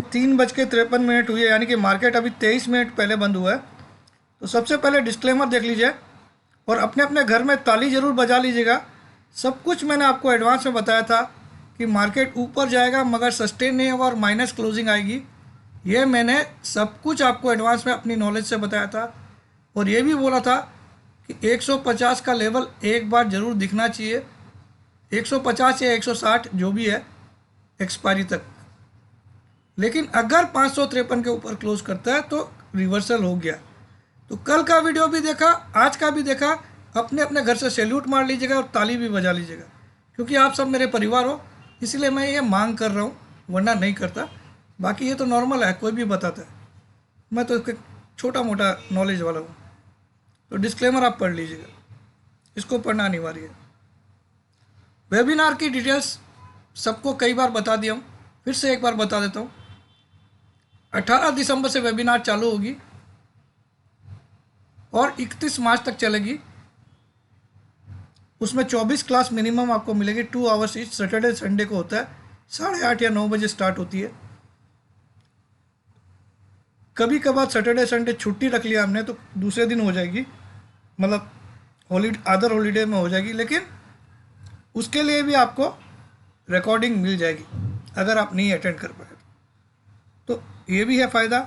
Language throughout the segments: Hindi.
3:53 हुई है, यानी कि मार्केट अभी 23 मिनट पहले बंद हुआ है। तो सबसे पहले डिस्क्लेमर देख लीजिए और अपने अपने घर में ताली ज़रूर बजा लीजिएगा। सब कुछ मैंने आपको एडवांस में बताया था कि मार्केट ऊपर जाएगा मगर सस्टेन नहीं होगा और माइनस क्लोजिंग आएगी। ये मैंने सब कुछ आपको एडवांस में अपनी नॉलेज से बताया था और ये भी बोला था कि 150 का लेवल एक बार ज़रूर दिखना चाहिए, 150 या 160 जो भी है एक्सपायरी तक। लेकिन अगर 553 के ऊपर क्लोज करता है तो रिवर्सल हो गया। तो कल का वीडियो भी देखा, आज का भी देखा, अपने अपने घर से सैल्यूट मार लीजिएगा और ताली भी बजा लीजिएगा, क्योंकि आप सब मेरे परिवार हो, इसलिए मैं ये मांग कर रहा हूँ, वरना नहीं करता। बाकी ये तो नॉर्मल है, कोई भी बताता है, मैं तो छोटा मोटा नॉलेज वाला हूँ। तो डिस्क्लेमर आप पढ़ लीजिएगा, इसको पढ़ना अनिवार्य है। वेबिनार की डिटेल्स सबको कई बार बता दिया हूँ, फिर से एक बार बता देता हूँ। 18 दिसंबर से वेबिनार चालू होगी और 31 मार्च तक चलेगी। उसमें 24 क्लास मिनिमम आपको मिलेगी, 2 आवर्स ईच। सैटरडे संडे को होता है, 8:30 या 9 बजे स्टार्ट होती है। कभी कभार सैटरडे संडे छुट्टी रख लिया हमने तो दूसरे दिन हो जाएगी, मतलब हॉलीडे, अदर हॉलीडे में हो जाएगी, लेकिन उसके लिए भी आपको रिकॉर्डिंग मिल जाएगी अगर आप नहीं अटेंड कर पाए तो। ये भी है फ़ायदा।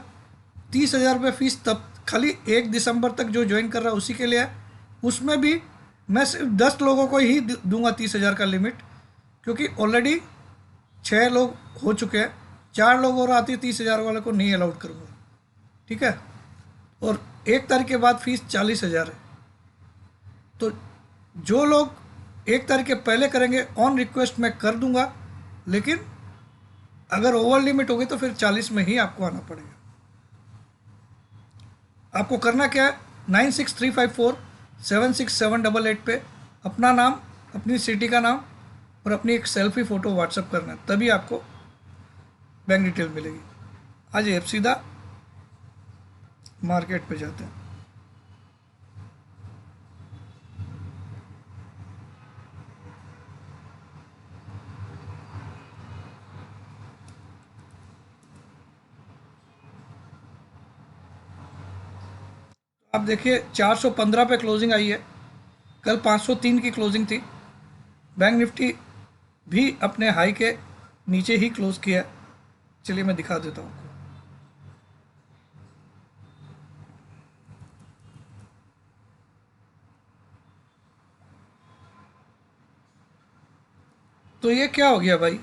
30,000 रुपये फ़ीस तब खाली 1 दिसंबर तक जो ज्वाइन कर रहा है उसी के लिए है। उसमें भी मैं सिर्फ 10 लोगों को ही दूंगा 30,000 का लिमिट, क्योंकि ऑलरेडी 6 लोग हो चुके हैं। 4 लोग और आती है, 30,000 वाले को नहीं अलाउड करूँगा, ठीक है। और 1 तारीख के बाद फीस 40,000 है। तो जो लोग 1 तारीख के पहले करेंगे ऑन रिक्वेस्ट मैं कर दूंगा, लेकिन अगर ओवर लिमिट होगी तो फिर 40 में ही आपको आना पड़ेगा। आपको करना क्या है, 9635476788 पे अपना नाम, अपनी सिटी का नाम और अपनी एक सेल्फी फ़ोटो व्हाट्सअप करना है, तभी आपको बैंक डिटेल मिलेगी। आज ये सीधा मार्केट पे जाते हैं। आप देखिए 415 पे क्लोजिंग आई है, कल 503 की क्लोजिंग थी। बैंक निफ्टी भी अपने हाई के नीचे ही क्लोज किया। चलिए मैं दिखा देता हूँ। तो ये क्या हो गया भाई,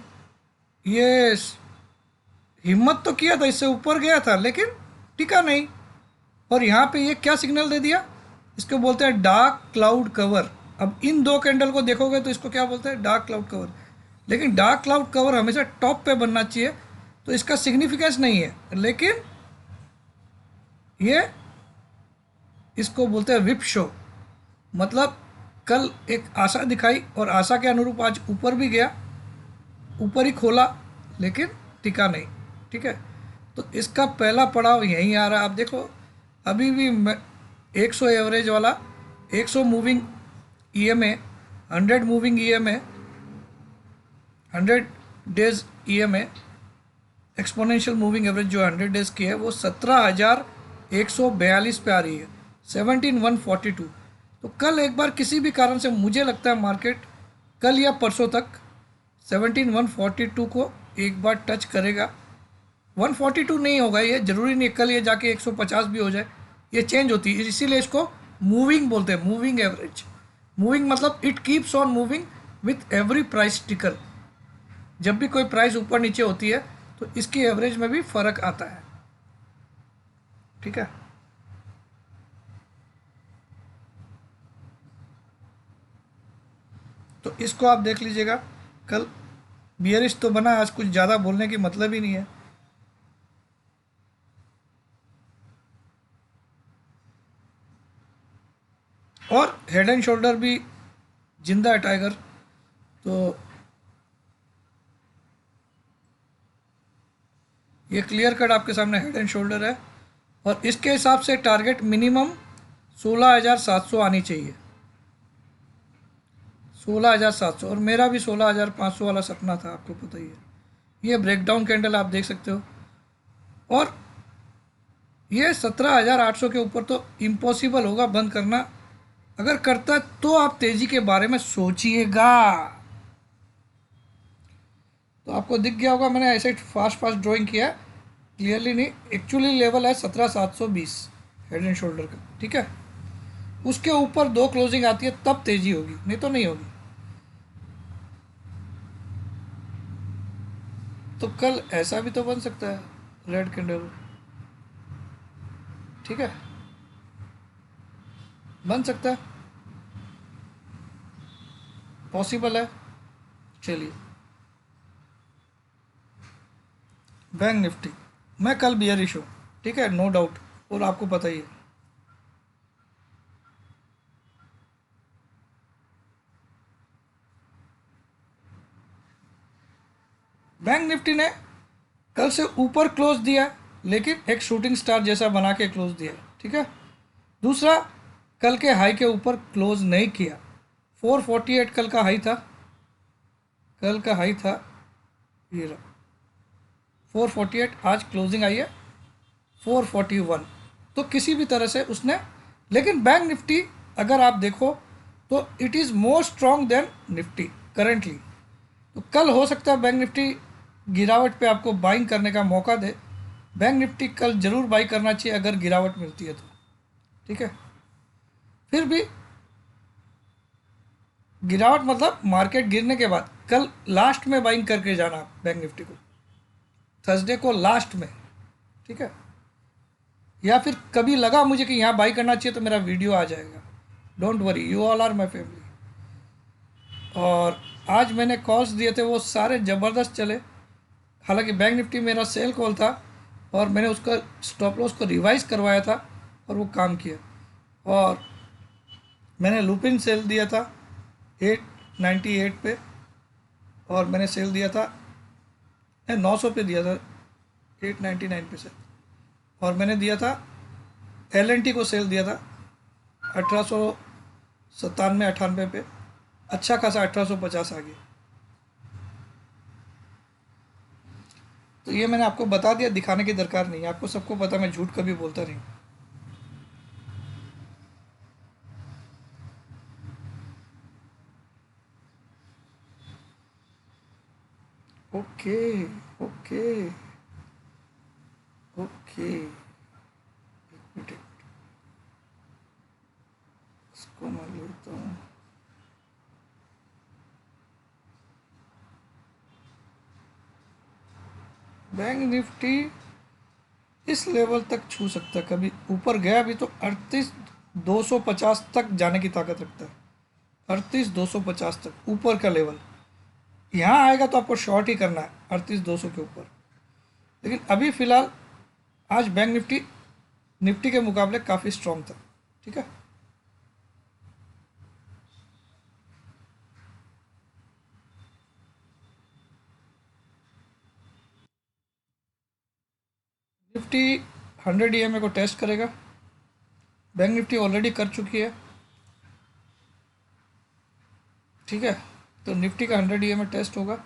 ये हिम्मत तो किया था, इससे ऊपर गया था लेकिन टिका नहीं। और यहाँ पे ये क्या सिग्नल दे दिया, इसको बोलते हैं डार्क क्लाउड कवर। अब इन दो कैंडल को देखोगे तो इसको क्या बोलते हैं, डार्क क्लाउड कवर। लेकिन डार्क क्लाउड कवर हमेशा टॉप पे बनना चाहिए, तो इसका सिग्निफिकेंस नहीं है। लेकिन ये इसको बोलते हैं विप शो, मतलब कल एक आशा दिखाई और आशा के अनुरूप आज ऊपर भी गया, ऊपर ही खोला लेकिन टिका नहीं, ठीक है। तो इसका पहला पड़ाव यहीं आ रहा है। आप देखो अभी भी 100 एवरेज वाला, 100 moving EMA, 100 moving EMA, 100 days EMA, exponential moving average जो 100 डेज की है वो 17,142 पे आ रही है, 17,142। तो कल एक बार किसी भी कारण से मुझे लगता है मार्केट कल या परसों तक 17,142 को एक बार टच करेगा। 142 नहीं होगा, ये ज़रूरी नहीं कल ये जाके 150 भी हो जाए, ये चेंज होती है, इसीलिए इसको मूविंग बोलते हैं, मूविंग एवरेज। मूविंग मतलब it keeps on moving with every price टिकर। जब भी कोई प्राइस ऊपर नीचे होती है तो इसकी एवरेज में भी फर्क आता है, ठीक है। तो इसको आप देख लीजिएगा। कल बियरिश तो बना, आज कुछ ज़्यादा बोलने की मतलब ही नहीं है। और हेड एंड शोल्डर भी जिंदा है टाइगर। तो ये क्लियर कट आपके सामने हेड एंड शोल्डर है और इसके हिसाब से टारगेट मिनिमम 16,700 आनी चाहिए, 16,700। और मेरा भी 16,500 वाला सपना था, आपको पता ही है। ये ब्रेकडाउन कैंडल आप देख सकते हो, और ये 17,800 के ऊपर तो इम्पॉसिबल होगा बंद करना। अगर करता है तो आप तेज़ी के बारे में सोचिएगा। तो आपको दिख गया होगा, मैंने ऐसे फास्ट फास्ट ड्राइंग किया, क्लियरली नहीं। एक्चुअली लेवल है 17,720 हेड एंड शोल्डर का, ठीक है। उसके ऊपर 2 क्लोजिंग आती है तब तेज़ी होगी, नहीं तो नहीं होगी। तो कल ऐसा भी तो बन सकता है रेड कैंडल, ठीक है, बन सकता है, पॉसिबल है। चलिए, बैंक निफ्टी, मैं कल बियरिश हूँ, ठीक है, नो डाउट, और आपको पता ही है। बैंक निफ्टी ने कल से ऊपर क्लोज दिया, लेकिन एक शूटिंग स्टार जैसा बना के क्लोज दिया, ठीक है। दूसरा, कल के हाई के ऊपर क्लोज नहीं किया। 448 कल का हाई था, कल का हाई था ये रहा 448, आज क्लोजिंग आई है 441। तो किसी भी तरह से उसने, लेकिन बैंक निफ्टी अगर आप देखो तो it is more strong than Nifty currently. तो कल हो सकता है बैंक निफ्टी गिरावट पे आपको बाइंग करने का मौका दे। बैंक निफ्टी कल ज़रूर बाई करना चाहिए अगर गिरावट मिलती है तो, ठीक है। फिर भी गिरावट मतलब मार्केट गिरने के बाद कल लास्ट में बाइंग करके जाना बैंक निफ्टी को, थर्सडे को लास्ट में, ठीक है। या फिर कभी लगा मुझे कि यहाँ बाई करना चाहिए तो मेरा वीडियो आ जाएगा, don't worry, you all are my family. और आज मैंने कॉल्स दिए थे वो सारे ज़बरदस्त चले। हालांकि बैंक निफ्टी मेरा सेल कॉल था और मैंने उसका स्टॉप लॉस को रिवाइज करवाया था और वो काम किया। और मैंने लुपिन सेल दिया था 898 पे, और मैंने सेल दिया था 900 पे दिया था 899 पे से, और मैंने दिया था LNT को सेल दिया था 1897-98 पे, अच्छा खासा 1850 आ गया। तो ये मैंने आपको बता दिया, दिखाने की दरकार नहीं है, आपको सबको पता मैं झूठ कभी बोलता नहीं। ओके ओके ओके, एक मिनट इसको मैं लेता हूँ। बैंक निफ्टी इस लेवल तक छू सकता है, कभी ऊपर गया भी तो 38,250 तक जाने की ताकत रखता है। 38,250 तक ऊपर का लेवल, यहाँ आएगा तो आपको शॉर्ट ही करना है 38,200 के ऊपर। लेकिन अभी फ़िलहाल आज बैंक निफ्टी निफ्टी के मुकाबले काफ़ी स्ट्रॉन्ग था, ठीक है। निफ्टी 100 EMA को टेस्ट करेगा, बैंक निफ्टी ऑलरेडी कर चुकी है, ठीक है। तो निफ्टी का 100 EMA टेस्ट होगा,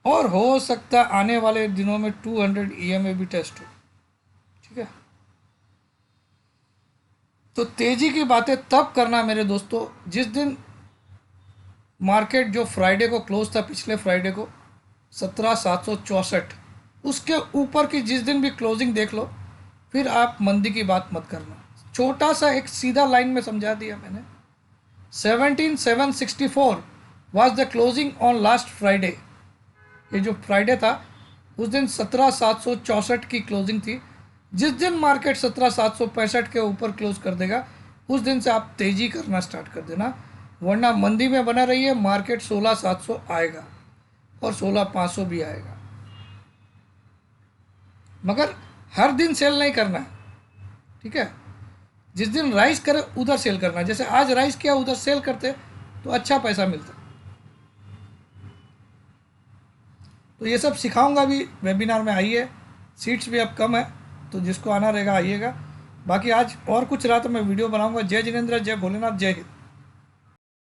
और हो सकता है आने वाले दिनों में 200 EMA भी टेस्ट हो, ठीक है। तो तेज़ी की बातें तब करना मेरे दोस्तों जिस दिन मार्केट, जो फ्राइडे को क्लोज था पिछले फ्राइडे को 17,764, उसके ऊपर की जिस दिन भी क्लोजिंग देख लो, फिर आप मंदी की बात मत करना। छोटा सा एक सीधा लाइन में समझा दिया मैंने। 17,764 was the closing on last Friday. ये जो फ्राइडे था उस दिन 17,764 की क्लोजिंग थी। जिस दिन मार्केट 17,765 के ऊपर क्लोज कर देगा उस दिन से आप तेज़ी करना स्टार्ट कर देना, वरना मंदी में बना रहिए, मार्केट 16,700 आएगा और 16,500 भी आएगा। मगर हर दिन सेल नहीं करना है, ठीक है। जिस दिन राइज करे उधर सेल करना, जैसे आज राइज किया उधर सेल करते तो अच्छा पैसा मिलता। तो ये सब सिखाऊंगा भी वेबिनार में, आइए, सीट्स भी अब कम है तो जिसको आना रहेगा आइएगा। बाकी आज और कुछ रहा तो मैं वीडियो बनाऊंगा। जय जिनेंद्र, जय भोलेनाथ, जय हिंद।